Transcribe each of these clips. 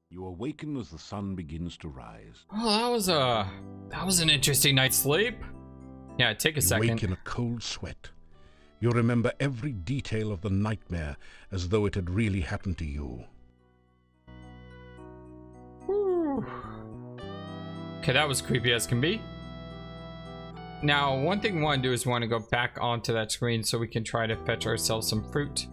You awaken as the sun begins to rise. Oh, that was an interesting night's sleep. Yeah, take a second. You wake in a cold sweat. You remember every detail of the nightmare as though it had really happened to you. Whew. Okay, that was creepy as can be. Now, one thing we want to do is we want to go back onto that screen so we can try to fetch ourselves some fruit.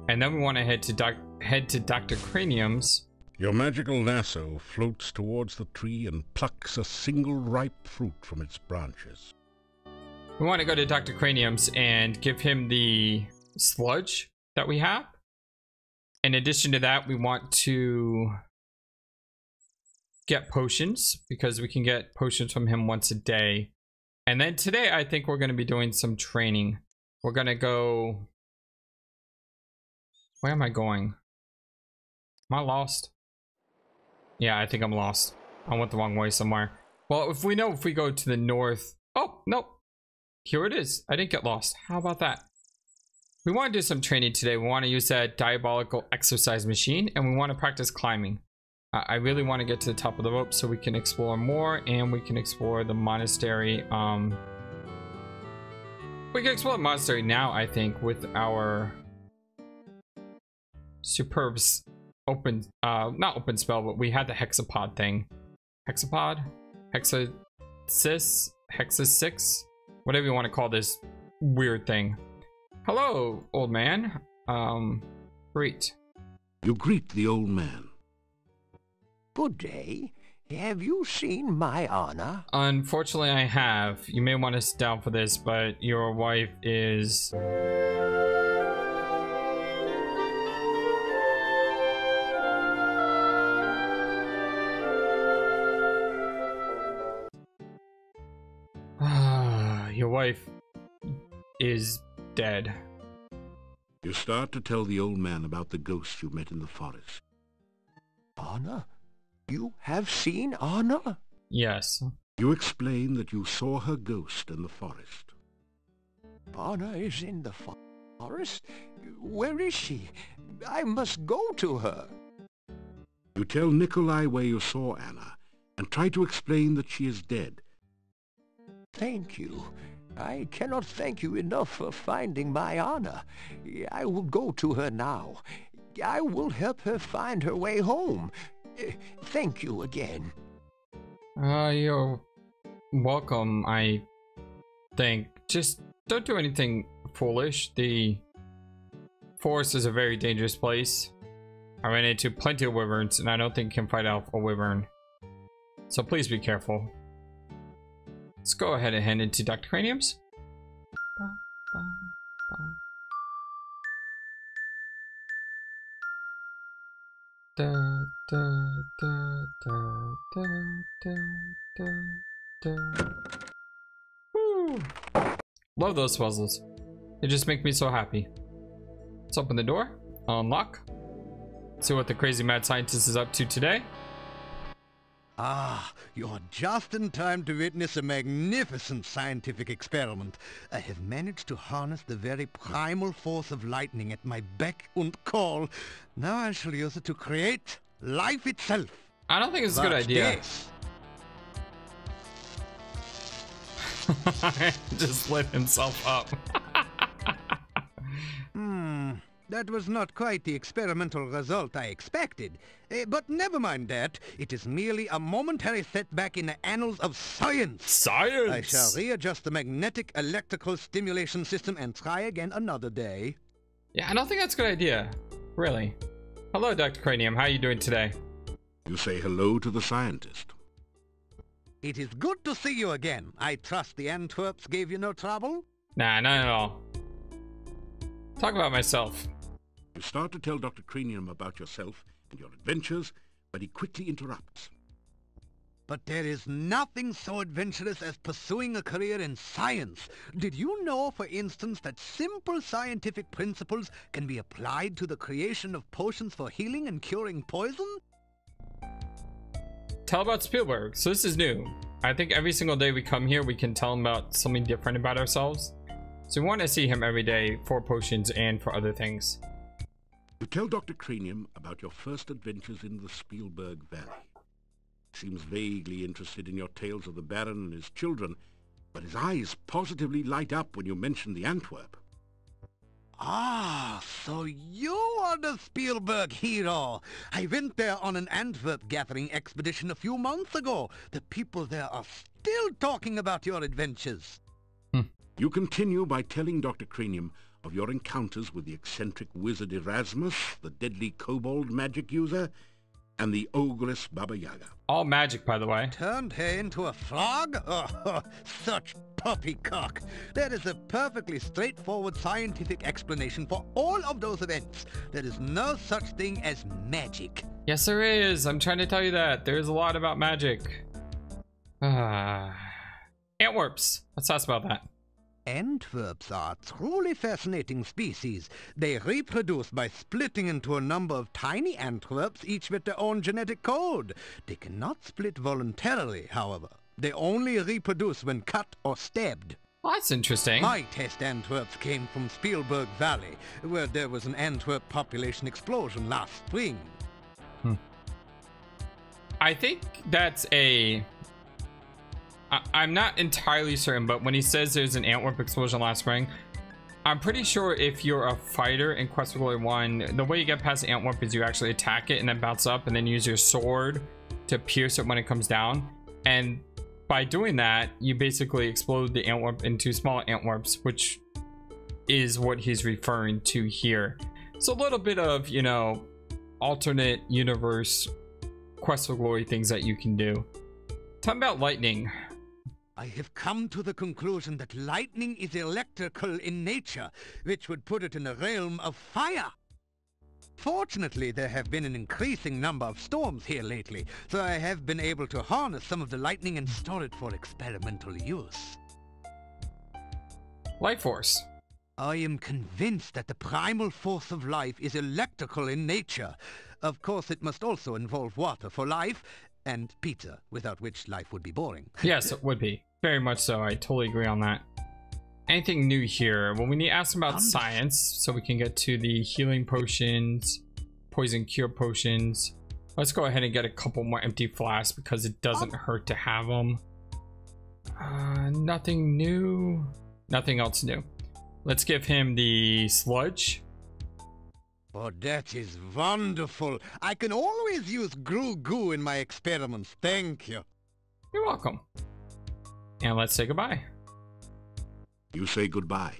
And then we want to head to Dr. Cranium's. Your magical lasso floats towards the tree and plucks a single ripe fruit from its branches. We want to go to Dr. Cranium's and give him the sludge that we have. In addition to that, we want to get potions because we can get potions from him once a day. And then today, I think we're going to be doing some training. We're going to go... Where am I going? Am I lost? Yeah, I think I'm lost. I went the wrong way somewhere. Well, if we go to the north... Oh, nope. Here it is. I didn't get lost. How about that? We want to do some training today. We want to use that diabolical exercise machine, and we want to practice climbing. I really want to get to the top of the rope so we can explore more, and we can explore the monastery. We can explore the monastery now, I think, with our superb open, not open spell, but we had the hexapod thing. Hexapod? Hexasix? Whatever you want to call this weird thing. Hello, old man. Greet. You greet the old man. Good day. Have you seen my Anna? Unfortunately, I have. You may want to sit down for this, but your wife is... Your wife is dead. You start to tell the old man about the ghost you met in the forest. Anna? You have seen Anna? Yes. You explain that you saw her ghost in the forest. Anna is in the forest? Where is she? I must go to her. You tell Nikolai where you saw Anna, and try to explain that she is dead. Thank you. I cannot thank you enough for finding my Anna. I will go to her now. I will help her find her way home. Thank you again. You're welcome, I think. Just don't do anything foolish. The forest is a very dangerous place. I ran into plenty of wyverns, and I don't think you can fight off a wyvern. So please be careful. Let's go ahead and head into Dr. Cranium's. Woo. Love those puzzles. They just make me so happy. Let's open the door. Unlock. See what the crazy mad scientist is up to today. Ah, you're just in time to witness a magnificent scientific experiment. I have managed to harness the very primal force of lightning at my beck and call. Now I shall use it to create life itself. I don't think it's a good idea. Just lit himself up. That was not quite the experimental result I expected. But never mind that. It is merely a momentary setback in the annals of science. Science! I shall readjust the magnetic electrical stimulation system and try again another day. Yeah, I don't think that's a good idea. Really. Hello, Dr. Cranium. How are you doing today? You say hello to the scientist. It is good to see you again. I trust the Antwerps gave you no trouble? Nah, not at all. Talk about myself. You start to tell Dr. Cranium about yourself and your adventures, but he quickly interrupts. But there is nothing so adventurous as pursuing a career in science. Did you know, for instance, that simple scientific principles can be applied to the creation of potions for healing and curing poison? Tell about Spielberg. So this is new. I think every single day we come here, we can tell him about something different about ourselves. So we want to see him every day for potions and for other things. You tell Dr. Cranium about your first adventures in the Spielberg Valley. He seems vaguely interested in your tales of the Baron and his children, but his eyes positively light up when you mention the Antwerp. Ah, so you are the Spielberg hero. I went there on an Antwerp gathering expedition a few months ago. The people there are still talking about your adventures. You continue by telling Dr. Cranium of your encounters with the eccentric wizard Erasmus, the deadly kobold magic user, and the ogress Baba Yaga. All magic, by the way. Turned her into a frog? Oh, such poppycock. There is a perfectly straightforward scientific explanation for all of those events. There is no such thing as magic. Yes, there is. I'm trying to tell you that. There's a lot about magic. Antwerps. Let's talk about that. Antwerps are truly fascinating species. They reproduce by splitting into a number of tiny Antwerps, each with their own genetic code. They cannot split voluntarily, however. They only reproduce when cut or stabbed. Well, that's interesting. My test Antwerps came from Spielberg Valley, where there was an Antwerp population explosion last spring. I think that's a... I'm not entirely certain, but when he says there's an Antwerp explosion last spring, I'm pretty sure if you're a fighter in Quest for Glory 1, the way you get past Antwerp is you actually attack it and then bounce up and then use your sword to pierce it when it comes down. And by doing that, you basically explode the Antwerp into small Antwerps, which is what he's referring to here. So a little bit of, you know, alternate universe Quest for Glory things that you can do. Talking about lightning. I have come to the conclusion that lightning is electrical in nature, which would put it in the realm of fire. Fortunately, there have been an increasing number of storms here lately, so I have been able to harness some of the lightning and store it for experimental use. Life force. I am convinced that the primal force of life is electrical in nature. Of course, it must also involve water for life, and pizza, without which life would be boring. Yes, it would be. Very much so. I totally agree on that. Anything new here? Well, we need to ask him about science so we can get to the healing potions, poison cure potions. Let's go ahead and get a couple more empty flasks because it doesn't hurt to have them. Nothing new. Nothing else new. Let's give him the sludge. Oh, that is wonderful. I can always use goo in my experiments. Thank you. You're welcome. And let's say goodbye. You say goodbye.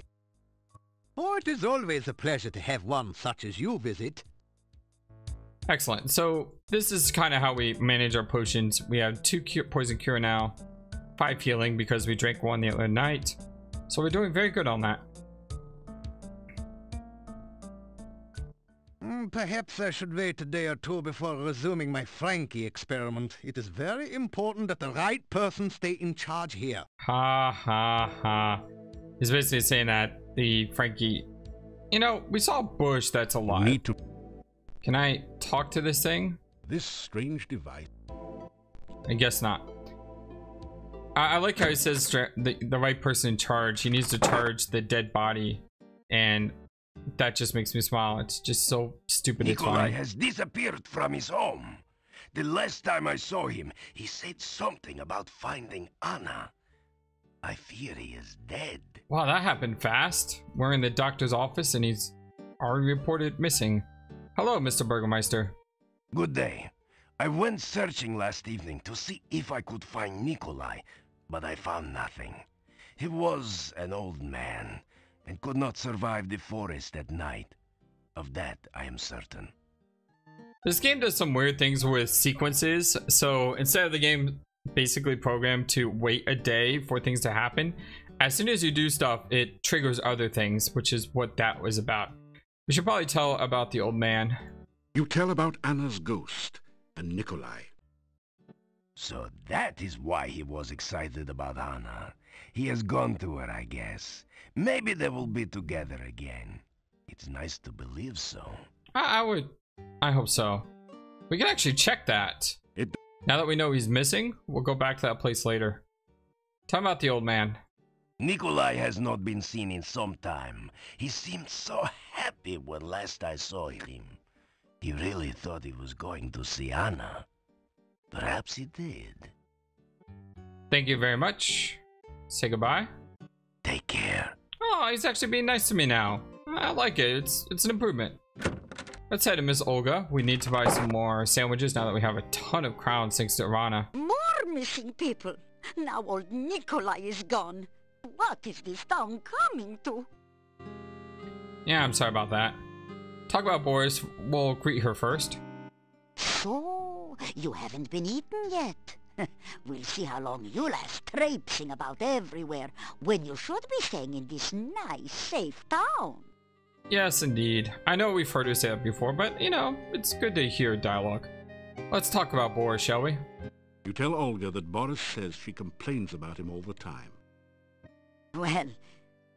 Oh, it is always a pleasure to have one such as you visit. Excellent. So this is kind of how we manage our potions. We have 2 poison cure now, 5 healing because we drank 1 the other night. So we're doing very good on that. Perhaps I should wait a day or two before resuming my Frankie experiment. It is very important that the right person stay in charge here. Ha ha ha. He's basically saying that the Frankie... You know, we saw a bush that's alive. Need to... Can I talk to this thing? This strange device. I guess not. I like how he says the right person in charge. He needs to charge the dead body. And that just makes me smile. It's just so stupid. Nikolai it's has disappeared from his home. The last time I saw him, he said something about finding Anna. I fear he is dead. Wow, that happened fast. We're in the doctor's office and he's already reported missing. Hello, Mr. Burgermeister. Good day. I went searching last evening to see if I could find Nikolai, but I found nothing. He was an old man and could not survive the forest at night. Of that, I am certain. This game does some weird things with sequences. So instead of the game basically programmed to wait a day for things to happen, as soon as you do stuff, it triggers other things, which is what that was about. We should probably tell about the old man. You tell about Anna's ghost and Nikolai. So that is why he was excited about Anna. He has gone to her, I guess. Maybe they will be together again. It's nice to believe so. I hope so. We can actually check that. Now that we know he's missing, we'll go back to that place later. Tell me about the old man. Nikolai has not been seen in some time. He seemed so happy when last I saw him. He really thought he was going to see Anna. Perhaps he did. Thank you very much. Say goodbye. Take care. Oh, he's actually being nice to me now. I like it. It's an improvement. Let's head to Miss Olga. We need to buy some more sandwiches now that we have a ton of crowns thanks to Irana. More missing people. Now old Nikolai is gone. What is this town coming to? Yeah, I'm sorry about that. Talk about Boris. We'll greet her first. So, you haven't been eaten yet. We'll see how long you last traipsing about everywhere when you should be staying in this nice, safe town. Yes, indeed. I know we've heard her say that before, but, you know, it's good to hear dialogue. Let's talk about Boris, shall we? You tell Olga that Boris says she complains about him all the time. Well,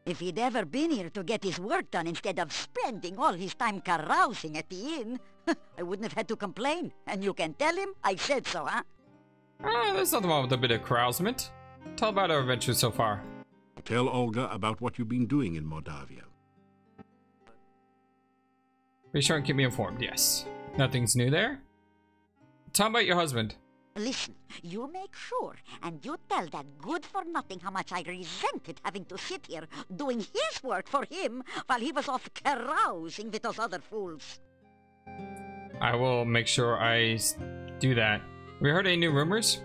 if he'd ever been here to get his work done instead of spending all his time carousing at the inn, I wouldn't have had to complain. And you can tell him I said so, huh? There's nothing wrong with a bit of carousement. Tell about our adventures so far. Tell Olga about what you've been doing in Mordavia. Be sure and keep me informed, yes. Nothing's new there. Tell about your husband. Listen, you make sure, and you tell that good-for-nothing how much I resented having to sit here doing his work for him while he was off carousing with those other fools. I will make sure I do that. Have you heard any new rumors?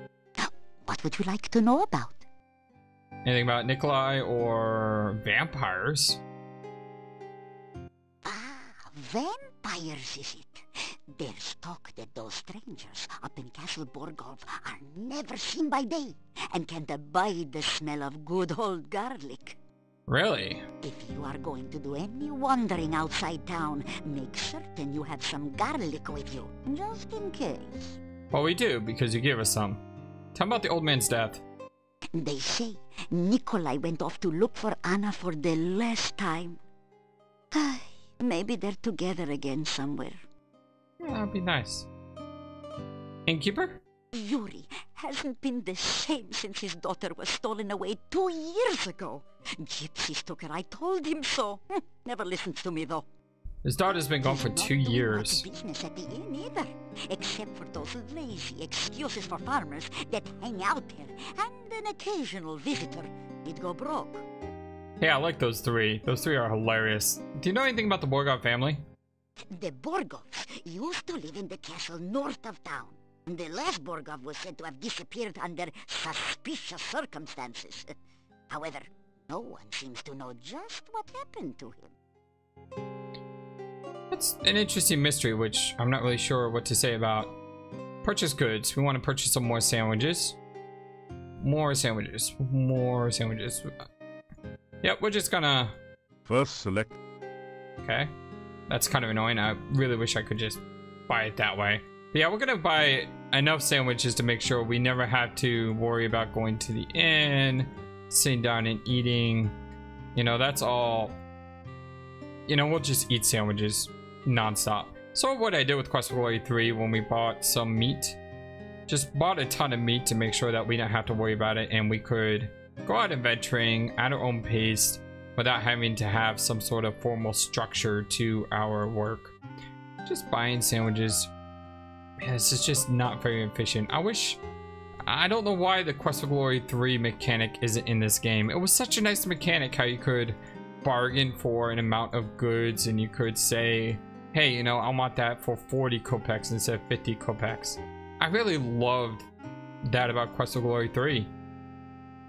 What would you like to know about? Anything about Nikolai or vampires? Vampires, is it? There's talk that those strangers up in Castle Borgov are never seen by day and can't abide the smell of good old garlic. Really? If you are going to do any wandering outside town, make certain you have some garlic with you, just in case. Well, we do, because you gave us some. Tell me about the old man's death. They say Nikolai went off to look for Anna for the last time. Maybe they're together again somewhere. Yeah, that'd be nice. Innkeeper? Yuri hasn't been the same since his daughter was stolen away 2 years ago. Gypsies took her, I told him so. Never listens to me though. His daughter's been gone for 2 years. Not business at the inn either, except for those lazy excuses for farmers that hang out here, and an occasional visitor. He'd go broke. Yeah, I like those three. Those three are hilarious. Do you know anything about the Borgov family? The Borgovs used to live in the castle north of town. The last Borgov was said to have disappeared under suspicious circumstances. However, no one seems to know just what happened to him. That's an interesting mystery, which I'm not really sure what to say about. Purchase goods. We want to purchase some more sandwiches. More sandwiches. More sandwiches. Yep, we're just gonna... First, select... Okay. That's kind of annoying. I really wish I could just buy it that way. But yeah, we're gonna buy enough sandwiches to make sure we never have to worry about going to the inn, sitting down and eating. You know, that's all... You know, we'll just eat sandwiches non-stop. So what I did with Quest for Glory 3 when we bought some meat, just bought a ton of meat to make sure that we didn't have to worry about it and we could go out adventuring at our own pace without having to have some sort of formal structure to our work. Just buying sandwiches. Man, this is just not very efficient. I don't know why the Quest for Glory 3 mechanic isn't in this game. It was such a nice mechanic how you could bargain for an amount of goods and you could say, hey, you know, I want that for 40 kopecks instead of 50 kopecks. I really loved that about Quest for Glory 3.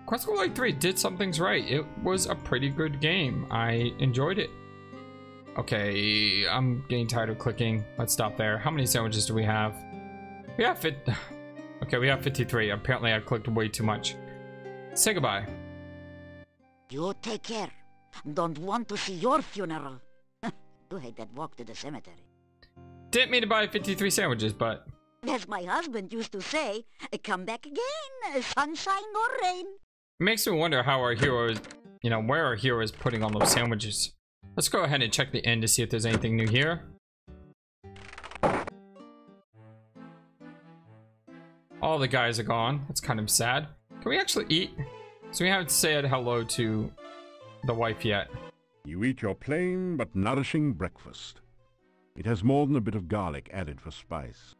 Quest for Glory 3 did some things right. It was a pretty good game. I enjoyed it. Okay, I'm getting tired of clicking. Let's stop there. How many sandwiches do we have? We have Okay, we have 53. Apparently I clicked way too much. Say goodbye. You take care. Don't want to see your funeral. You hate that walk to the cemetery. Didn't mean to buy 53 sandwiches, but... As my husband used to say, come back again, sunshine or rain. It makes me wonder how our hero is, you know, where our hero is putting on those sandwiches. Let's go ahead and check the inn to see if there's anything new here. All the guys are gone. That's kind of sad. Can we actually eat? So we haven't said hello to the wife yet. You eat your plain but nourishing breakfast. It has more than a bit of garlic added for spice.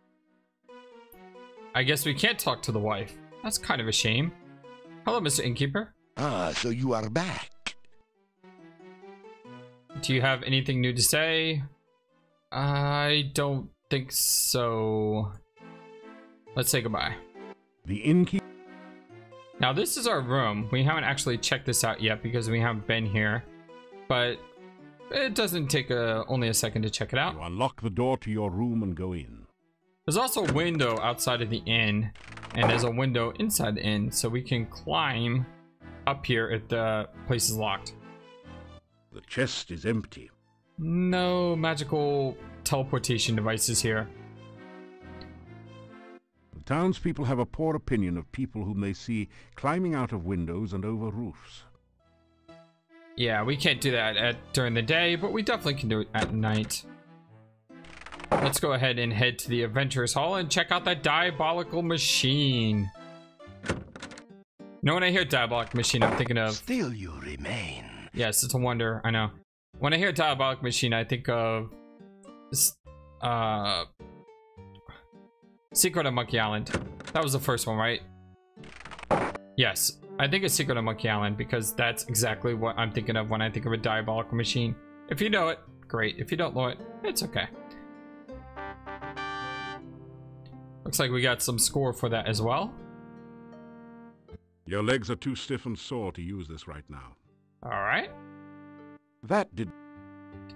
I guess we can't talk to the wife. That's kind of a shame. Hello, Mr. Innkeeper. Ah, so you are back. Do you have anything new to say? I don't think so. Let's say goodbye. The innkeeper... Now this is our room. We haven't actually checked this out yet because we haven't been here. But it doesn't take only a second to check it out. You unlock the door to your room and go in. There's also a window outside of the inn. And there's a window inside the inn. So we can climb up here if the place is locked. The chest is empty. No magical teleportation devices here. The townspeople have a poor opinion of people whom they see climbing out of windows and over roofs. Yeah, we can't do that during the day, but we definitely can do it at night. Let's go ahead and head to the Adventurers Hall and check out that diabolical machine. You know, when I hear diabolical machine, I'm thinking of... Still you remain. Yes, it's a wonder, I know. When I hear diabolical machine, I think of... Secret of Monkey Island. That was the first one, right? Yes, I think it's Secret of Monkey Island because that's exactly what I'm thinking of when I think of a diabolical machine. If you know it, great. If you don't know it, it's okay. Looks like we got some score for that as well. Your legs are too stiff and sore to use this right now. Alright. That did...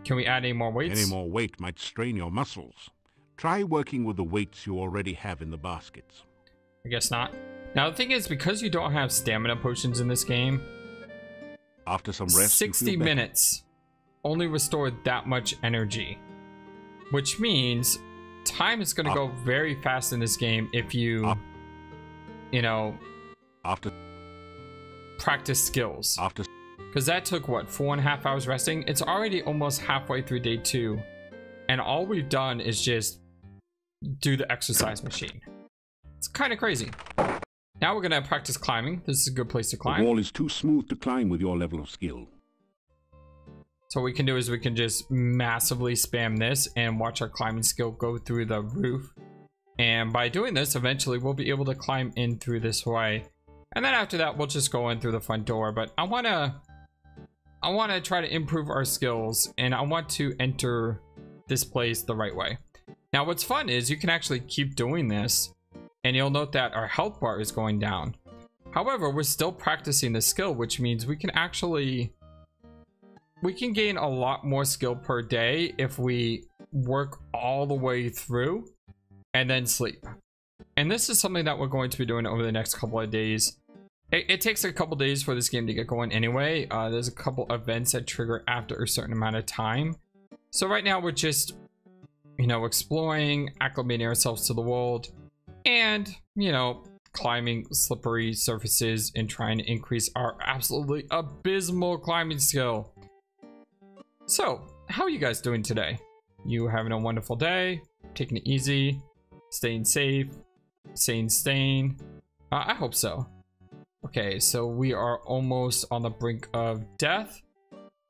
Can we add any more weights? Any more weight might strain your muscles. Try working with the weights you already have in the baskets. I guess not. Now the thing is, because you don't have stamina potions in this game, after some rest, 60 minutes only restore that much energy. Which means time is going to go very fast in this game if you, you know, practice skills. Because that took, what, 4.5 hours resting? It's already almost halfway through day 2. And all we've done is just do the exercise machine. It's kind of crazy. Now we're going to practice climbing. This is a good place to climb. The wall is too smooth to climb with your level of skill. So what we can do is we can just massively spam this and watch our climbing skill go through the roof. And by doing this, eventually we'll be able to climb in through this way. And then after that, we'll just go in through the front door. But I want to try to improve our skills, and I want to enter this place the right way. Now what's fun is you can actually keep doing this, and you'll note that our health bar is going down. However, we're still practicing the skill, which means we can gain a lot more skill per day if we work all the way through and then sleep. And this is something that we're going to be doing over the next couple of days. It takes a couple days for this game to get going anyway. There's a couple events that trigger after a certain amount of time. So right now we're just, you know, exploring, acclimating ourselves to the world, and, you know, climbing slippery surfaces and trying to increase our absolutely abysmal climbing skill. So, how are you guys doing today? You having a wonderful day? Taking it easy? Staying safe? Staying sane? I hope so. Okay, so we are almost on the brink of death.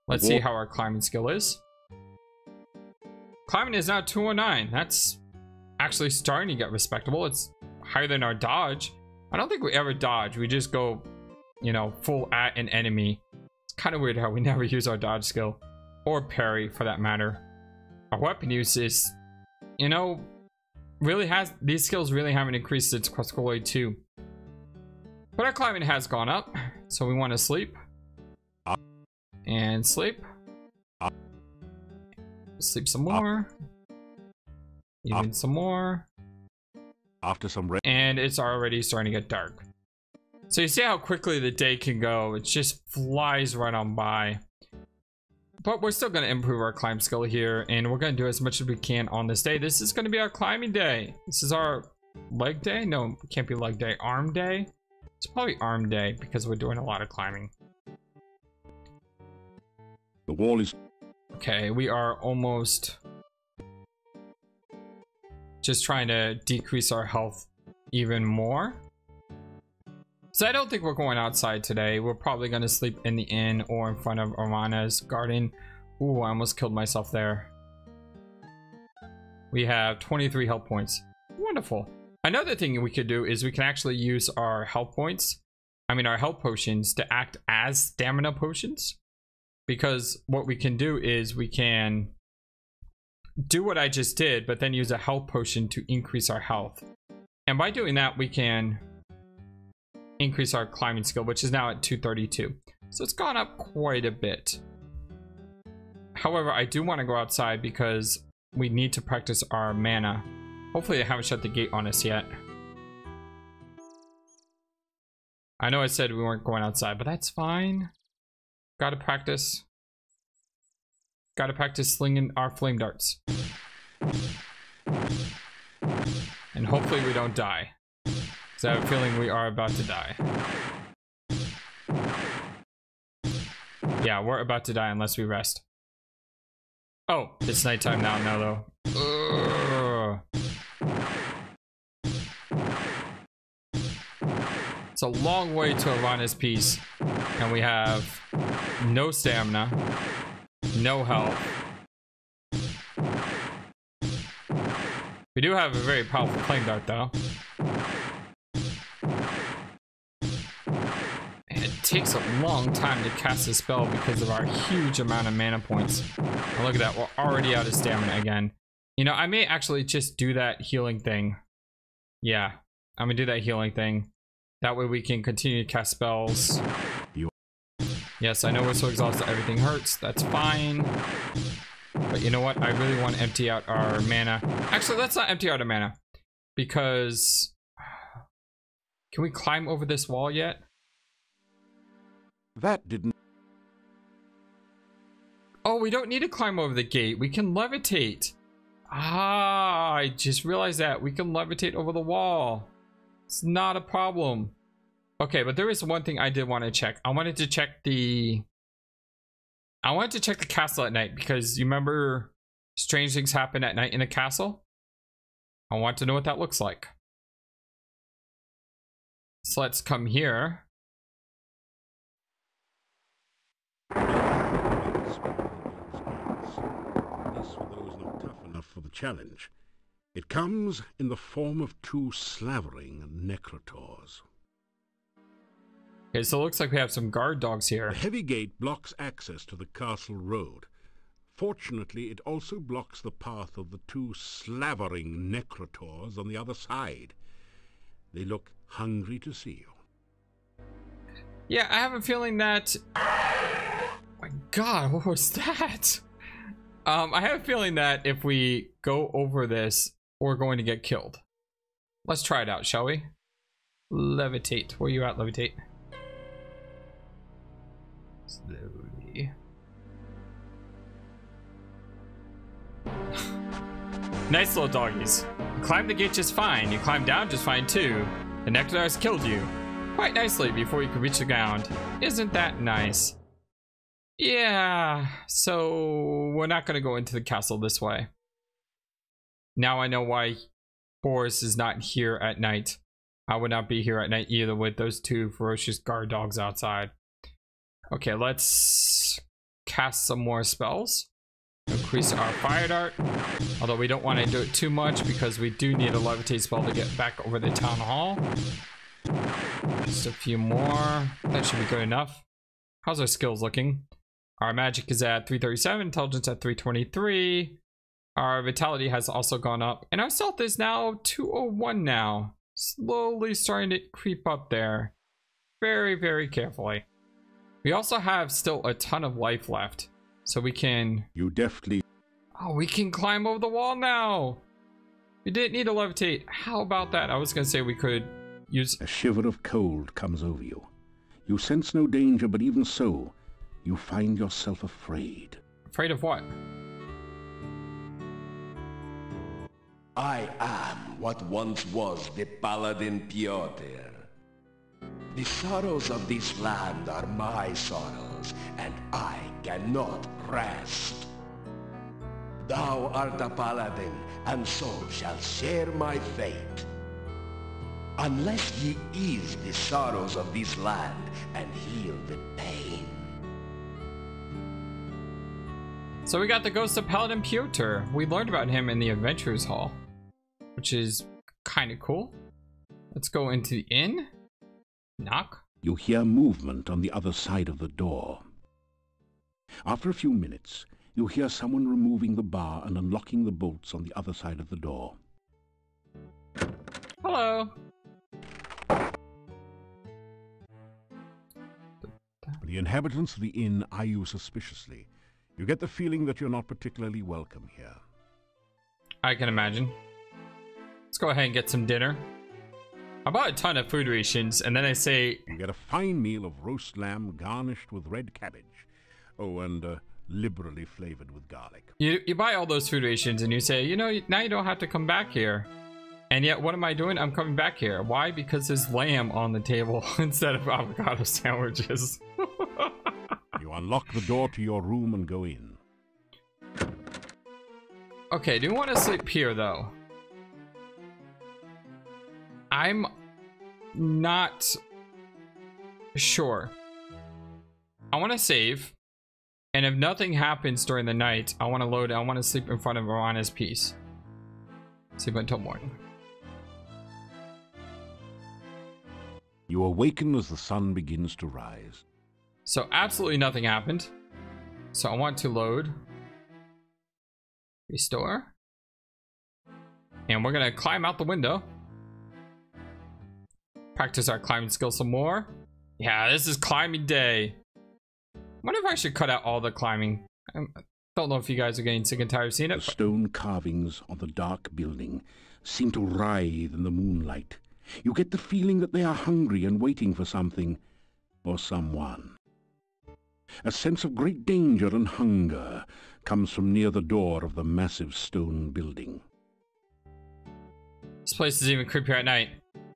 Let's see how our climbing skill is. Climbing is now 209. That's actually starting to get respectable. It's higher than our dodge. I don't think we ever dodge. We just go, you know, full at an enemy. It's kind of weird how we never use our dodge skill. Or parry, for that matter. Our weapon use is, you know, these skills really haven't increased since Questcoloid 2. But our climbing has gone up, so we want to sleep. And sleep. Sleep some more. Even some more. After some rest. And it's already starting to get dark. So you see how quickly the day can go. It just flies right on by. But we're still going to improve our climb skill here, and we're going to do as much as we can on this day. This is going to be our climbing day. This is our leg day. No, it can't be leg day. Arm day. It's probably arm day because we're doing a lot of climbing. The wall is... Okay, we are almost just trying to decrease our health even more. So I don't think we're going outside today. We're probably going to sleep in the inn or in front of Arana's garden. Ooh, I almost killed myself there. We have 23 health points. Wonderful. Another thing we could do is we can actually use our health points, our health potions, to act as stamina potions. Because what we can do is we can do what I just did, but then use a health potion to increase our health. And by doing that, we can increase our climbing skill, which is now at 232. So it's gone up quite a bit. However, I do want to go outside because we need to practice our mana. Hopefully they haven't shut the gate on us yet. I know I said we weren't going outside, but that's fine. Gotta practice. Gotta practice slinging our flame darts. And hopefully we don't die. Because I have a feeling we are about to die. Yeah, we're about to die unless we rest. Oh, it's nighttime now though. Ugh. It's a long way to Arana's Peace. And we have no stamina, no health. We do have a very powerful flame dart though. And it takes a long time to cast a spell because of our huge amount of mana points. And look at that, we're already out of stamina again. You know, I may actually just do that healing thing. Yeah, I'm gonna do that healing thing. That way we can continue to cast spells. Yes, I know we're so exhausted everything hurts. That's fine. But you know what? I really want to empty out our mana. Actually, let's not empty out our mana. Because... Can we climb over this wall yet? That didn't... Oh, we don't need to climb over the gate. We can levitate. Ah, I just realized that. We can levitate over the wall. It's not a problem. Okay, but there is one thing I did want to check. I wanted to check the castle at night, because you remember strange things happen at night in a castle? I want to know what that looks like. So let's come here. Unless for those not tough enough for the challenge. It comes in the form of two slavering necrotors. Okay, so it looks like we have some guard dogs here. The heavy gate blocks access to the castle road. Fortunately, it also blocks the path of the two slavering necrotors on the other side. They look hungry to see you. Yeah, I have a feeling that... Oh my god, what was that? I have a feeling that if we go over this, we're going to get killed. Let's try it out, shall we? Levitate. Where you at, levitate? Slowly. Nice little doggies. You climbed the gate just fine. You climbed down just fine too. The nectars killed you quite nicely before you could reach the ground. Isn't that nice? Yeah, so we're not going to go into the castle this way. Now I know why Boris is not here at night. I would not be here at night either with those two ferocious guard dogs outside. Okay, let's cast some more spells. Increase our fire dart. Although we don't want to do it too much because we do need a levitate spell to get back over the town hall. Just a few more. That should be good enough. How's our skills looking? Our magic is at 337, intelligence at 323. Our vitality has also gone up. And our stealth is now 201 now. Slowly starting to creep up there. Very, very carefully. We also have still a ton of life left. So we can... You deftly... Oh, we can climb over the wall now. We didn't need to levitate. How about that? I was going to say we could use... A shiver of cold comes over you. You sense no danger, but even so, you find yourself afraid. Afraid of what? I am what once was the Paladin Piotr. The sorrows of this land are my sorrows, and I cannot rest. Thou art a Paladin, and so shall share my fate. unless ye ease the sorrows of this land and heal the pain. So we got the ghost of Paladin Piotr. We learned about him in the Adventurers Hall, which is kind of cool. Let's go into the inn. Knock. You hear movement on the other side of the door. After a few minutes, you hear someone removing the bar and unlocking the bolts on the other side of the door. Hello. The inhabitants of the inn eye you suspiciously. You get the feeling that you're not particularly welcome here. I can imagine. Let's go ahead and get some dinner. I bought a ton of food rations, and then I say... You get a fine meal of roast lamb garnished with red cabbage. Oh, and liberally flavored with garlic. You buy all those food rations, and you say, you know, now you don't have to come back here. And yet, what am I doing? I'm coming back here. Why? Because there's lamb on the table instead of avocado sandwiches. You unlock the door to your room and go in. Okay, do you want to sleep here, though? I'm not sure. I want to save, and if nothing happens during the night, I want to load. I want to sleep in front of Arana's piece. Sleep until morning. You awaken as the sun begins to rise. So absolutely nothing happened. So I want to load. Restore. And we're gonna climb out the window. Practice our climbing skills some more. Yeah, this is climbing day. Wonder if I should cut out all the climbing. I don't know if you guys are getting sick and tired of seeing it. The stone carvings on the dark building seem to writhe in the moonlight. You get the feeling that they are hungry and waiting for something or someone. A sense of great danger and hunger comes from near the door of the massive stone building. This place is even creepier at night.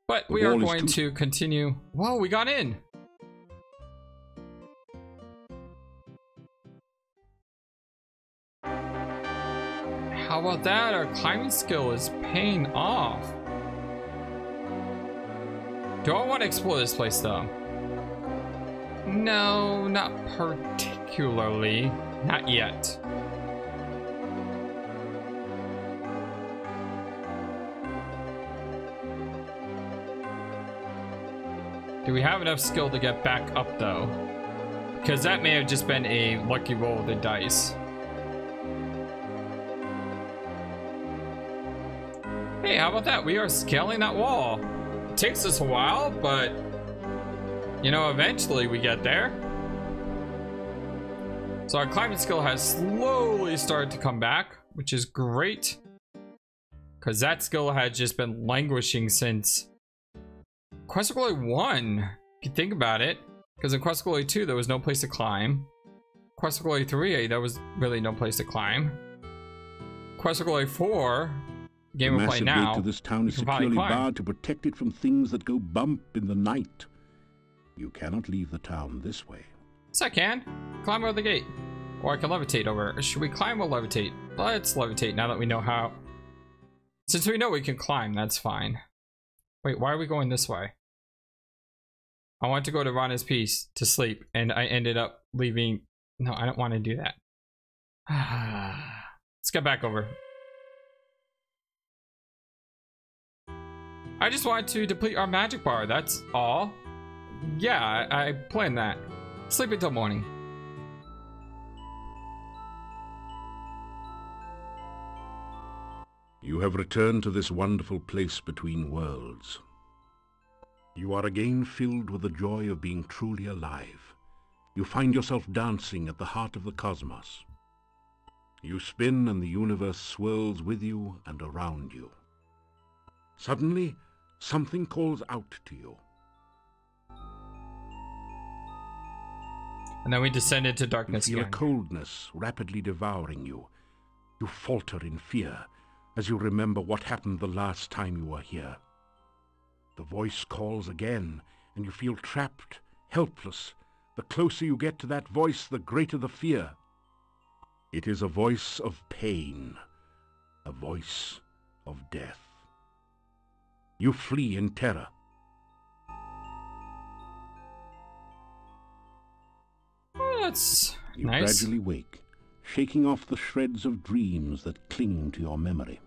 But we are going to continue. Whoa, we got in! How about that? Our climbing skill is paying off. Do I want to explore this place though? No, not particularly. Not yet. Do we have enough skill to get back up though? Because that may have just been a lucky roll with the dice. Hey, how about that? We are scaling that wall. It takes us a while, but you know, eventually we get there. So our climbing skill has slowly started to come back, which is great. Because that skill had just been languishing since Quest for Glory 1, if you think about it. Because in Quest for Glory 2, there was no place to climb. Quest for Glory 3, there was really no place to climb. Quest for Glory 4, game we're playing now, the massive gate to this town is securely barred to protect it from things that go bump in the night. You cannot leave the town this way. Yes, I can. Climb over the gate. Or I can levitate over. Should we climb or levitate? Let's levitate now that we know how. Since we know we can climb, that's fine. Wait, why are we going this way? I want to go to Rana's piece to sleep, and I ended up leaving. No, I don't want to do that. Let's get back over. I just want to deplete our magic bar, that's all. Yeah, I planned that. Sleep until morning. You have returned to this wonderful place between worlds. You are again filled with the joy of being truly alive. You find yourself dancing at the heart of the cosmos. You spin and the universe swirls with you and around you. Suddenly, something calls out to you. And then we descended to darkness You feel again. a coldness rapidly devouring you. You falter in fear as you remember what happened the last time you were here. The voice calls again, and you feel trapped, helpless. The closer you get to that voice, the greater the fear. It is a voice of pain, a voice of death. You flee in terror. that's You nice. gradually wake, shaking off the shreds of dreams that cling to your memory.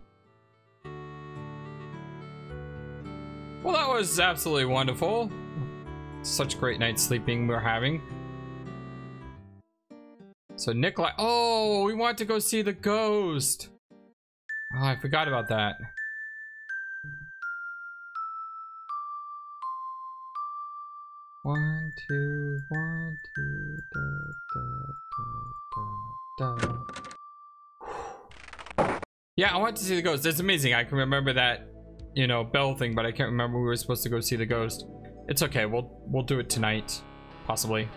Well, that was absolutely wonderful. Such great night sleeping we're having. So Nikolai, oh, we want to go see the ghost. Oh, I forgot about that. One, two, da, da, da. Yeah, I want to see the ghost. It's amazing. I can remember that, you know, bell thing, but I can't remember we were supposed to go see the ghost. It's okay. We'll do it tonight, possibly.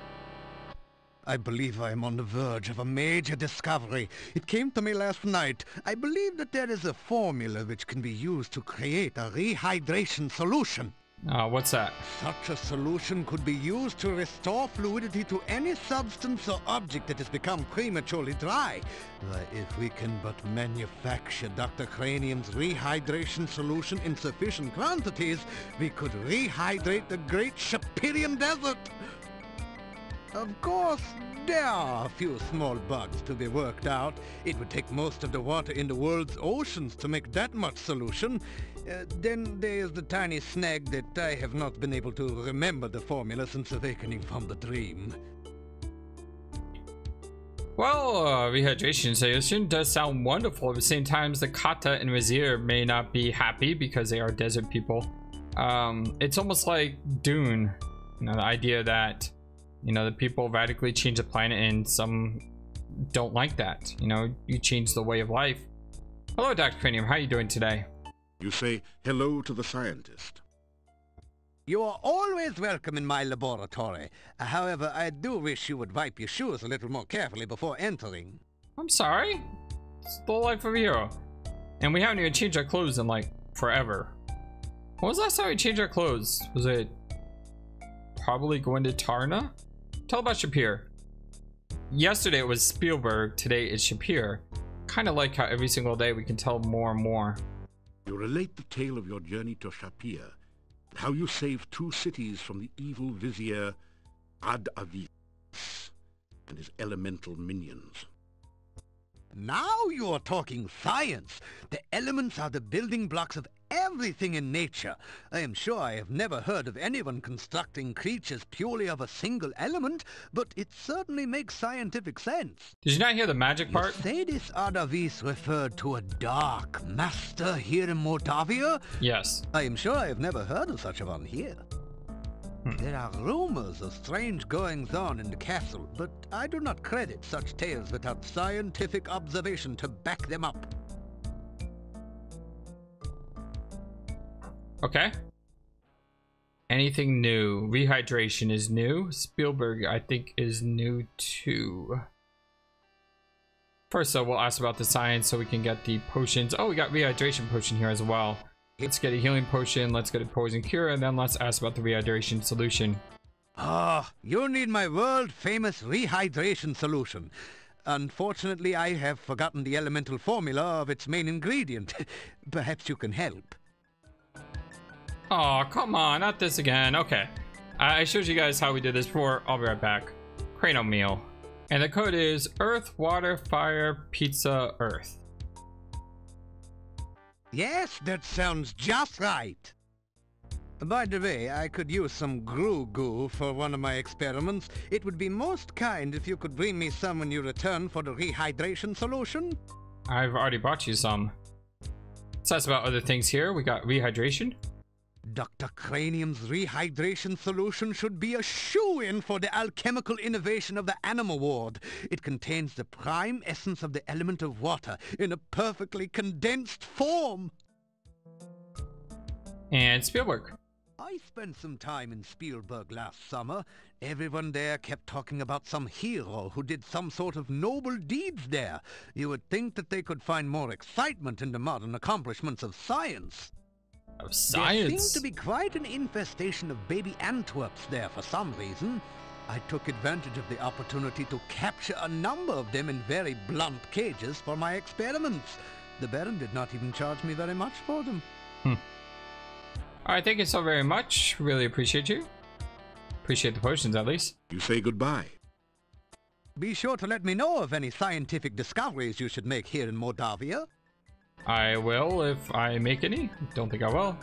I believe I am on the verge of a major discovery. It came to me last night. I believe that there is a formula which can be used to create a rehydration solution. What's that? Such a solution could be used to restore fluidity to any substance or object that has become prematurely dry. If we can but manufacture Dr. Cranium's rehydration solution in sufficient quantities, we could rehydrate the great Shapirian Desert. Of course, there are a few small bugs to be worked out. It would take most of the water in the world's oceans to make that much solution. Then there is the tiny snag that I have not been able to remember the formula since awakening from the dream. Well, rehydration solution does sound wonderful. At the same time, the Kata and Wazir may not be happy because they are desert people. It's almost like Dune. You know, the idea that, you know, the people radically change the planet and some don't like that. You know, you change the way of life. Hello, Dr. Cranium. How are you doing today? You say hello to the scientist. You are always welcome in my laboratory. However, I do wish you would wipe your shoes a little more carefully before entering. I'm sorry. It's the life of a hero. And we haven't even changed our clothes in, like, forever. When was the last time we changed our clothes? Was it probably going to Tarna? Tell about Shapir. Yesterday it was Spielberg, today it's Shapir. Kind of like how every single day we can tell more and more. You relate the tale of your journey to Shapir, and how you saved 2 cities from the evil vizier Ad Avis and his elemental minions. Now you are talking science. The elements are the building blocks of everything in nature. I am sure I have never heard of anyone constructing creatures purely of a single element, but it certainly makes scientific sense. Did you not hear the magic part? You say this Ad Avis referred to a dark master here in Mordavia? Yes. I am sure I have never heard of such a one here. There are rumors of strange goings-on in the castle, but I do not credit such tales without scientific observation to back them up. Okay. Anything new? Rehydration is new. Spielberg, I think, is new too. First, though, we'll ask about the science so we can get the potions. Oh, we got rehydration potion here as well. Let's get a healing potion, let's get a poison cure, and then let's ask about the rehydration solution. You need my world-famous rehydration solution. Unfortunately, I have forgotten the elemental formula of its main ingredient. Perhaps you can help. Oh, come on, not this again. Okay. I showed you guys how we did this before. I'll be right back. Crano meal. And the code is Earth, Water, Fire, Pizza, Earth. Yes, that sounds just right. By the way, I could use some goo for one of my experiments. It would be most kind if you could bring me some when you return for the rehydration solution. I've already brought you some. Let's ask about other things here. We got rehydration. Dr. Cranium's rehydration solution should be a shoo-in for the alchemical innovation of the animal ward. It contains the prime essence of the element of water in a perfectly condensed form. And Spielberg. I spent some time in Spielberg last summer. Everyone there kept talking about some hero who did some sort of noble deeds there. You would think that they could find more excitement in the modern accomplishments of science. Of science? There seemed to be quite an infestation of baby Antwerps there for some reason. I took advantage of the opportunity to capture a number of them in very blunt cages for my experiments. The Baron did not even charge me very much for them. Alright, thank you so very much. Really appreciate you. Appreciate the potions, at least. You say goodbye. Be sure to let me know of any scientific discoveries you should make here in Mordavia. I will if I make any. Don't think I will.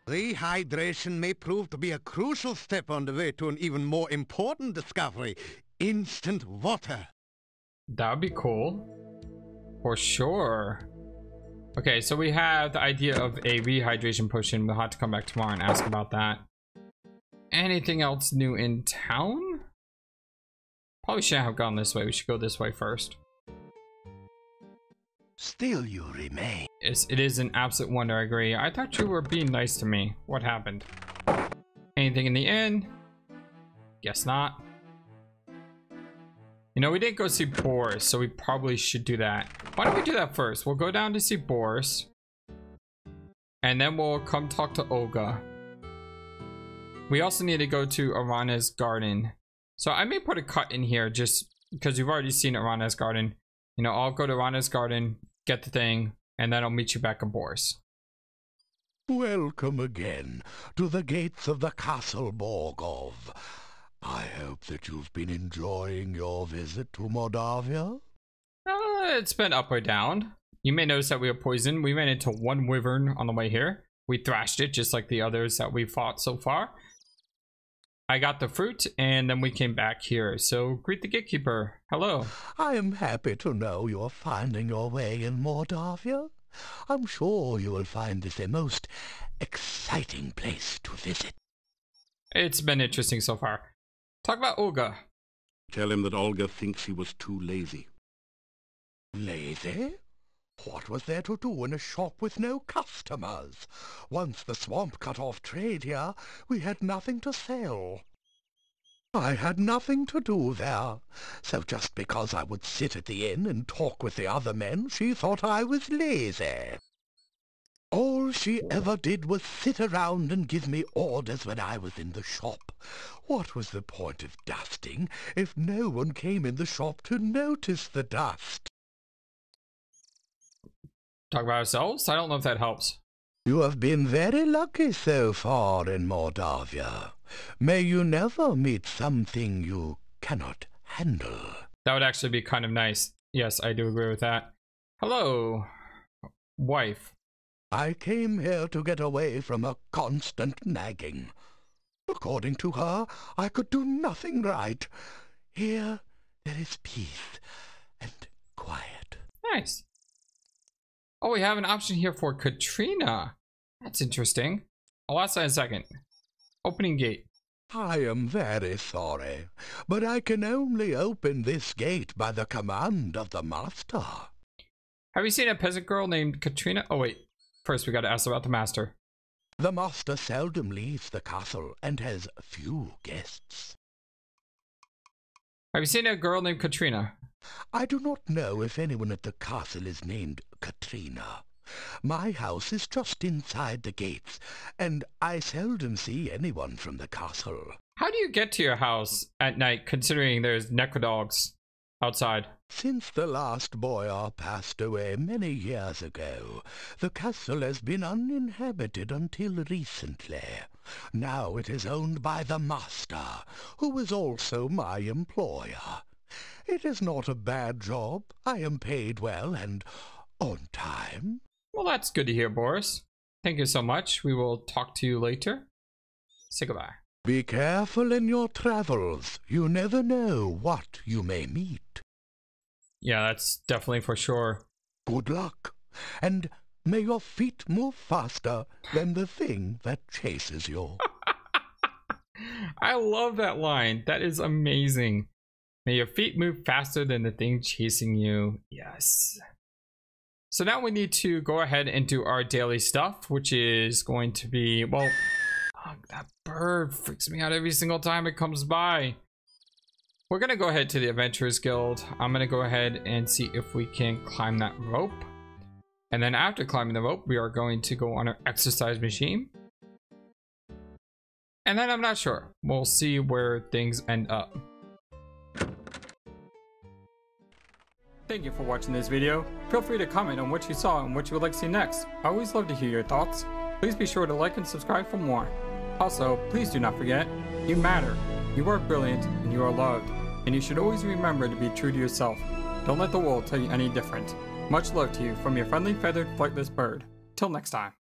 Rehydration may prove to be a crucial step on the way to an even more important discovery: instant water. That'd be cool. For sure. Okay, so we have the idea of a rehydration potion. We'll have to come back tomorrow and ask about that. Anything else new in town? Probably shouldn't have gone this way. We should go this way first. Still you remain. It is an absolute wonder, I agree. I thought you were being nice to me. What happened? Anything in the inn? Guess not. You know, we didn't go see Boris, so we probably should do that. Why don't we do that first? We'll go down to see Boris. And then we'll come talk to Olga. We also need to go to Arana's garden. So I may put a cut in here just because you've already seen Arana's garden. You know, I'll go to Arana's garden, get the thing, and then I'll meet you back at Boris. Welcome again to the gates of the Castle Borgov. I hope that you've been enjoying your visit to Mordavia. It's been up or down. You may notice that we were poisoned. We ran into one wyvern on the way here. We thrashed it just like the others that we fought so far. I got the fruit and then we came back here. So greet the gatekeeper. Hello. I am happy to know you're finding your way in Mordavia. I'm sure you will find this a most exciting place to visit. It's been interesting so far. Talk about Olga. Tell him that Olga thinks he was too lazy. Lazy? What was there to do in a shop with no customers? Once the swamp cut off trade here, we had nothing to sell. I had nothing to do there, so just because I would sit at the inn and talk with the other men, she thought I was lazy. All she ever did was sit around and give me orders when I was in the shop. What was the point of dusting if no one came in the shop to notice the dust? Talk about ourselves? I don't know if that helps. You have been very lucky so far in Mordavia. May you never meet something you cannot handle. That would actually be kind of nice. Yes, I do agree with that. Hello, wife. I came here to get away from a constant nagging. According to her, I could do nothing right. Here there is peace and quiet. Nice. Oh, we have an option here for Katrina. That's interesting. I'll ask that in a second. Opening gate. I am very sorry, but I can only open this gate by the command of the master. Have you seen a peasant girl named Katrina? Oh, wait. First, we gotta ask about the master. The master seldom leaves the castle and has few guests. Have you seen a girl named Katrina? I do not know if anyone at the castle is named Katrina. My house is just inside the gates, and I seldom see anyone from the castle. How do you get to your house at night, considering there's necrodogs outside? Since the last boyar passed away many years ago, the castle has been uninhabited until recently. Now it is owned by the master, who is also my employer. It is not a bad job. I am paid well and on time. Well, that's good to hear, Boris. Thank you so much. We will talk to you later. Say goodbye. Be careful in your travels. You never know what you may meet. Yeah, that's definitely for sure. Good luck, and may your feet move faster than the thing that chases you. I love that line. That is amazing. May your feet move faster than the thing chasing you. Yes. So now we need to go ahead and do our daily stuff, which is going to be, well, oh, that bird freaks me out every single time it comes by. We're going to go ahead to the Adventurers Guild. I'm going to go ahead and see if we can climb that rope. And then after climbing the rope, we are going to go on our exercise machine. And then I'm not sure. We'll see where things end up. Thank you for watching this video. Feel free to comment on what you saw and what you would like to see next. I always love to hear your thoughts. Please be sure to like and subscribe for more. Also, please do not forget, you matter, you are brilliant, and you are loved. and you should always remember to be true to yourself. Don't let the world tell you any different. Much love to you from your friendly feathered flightless bird. Till next time.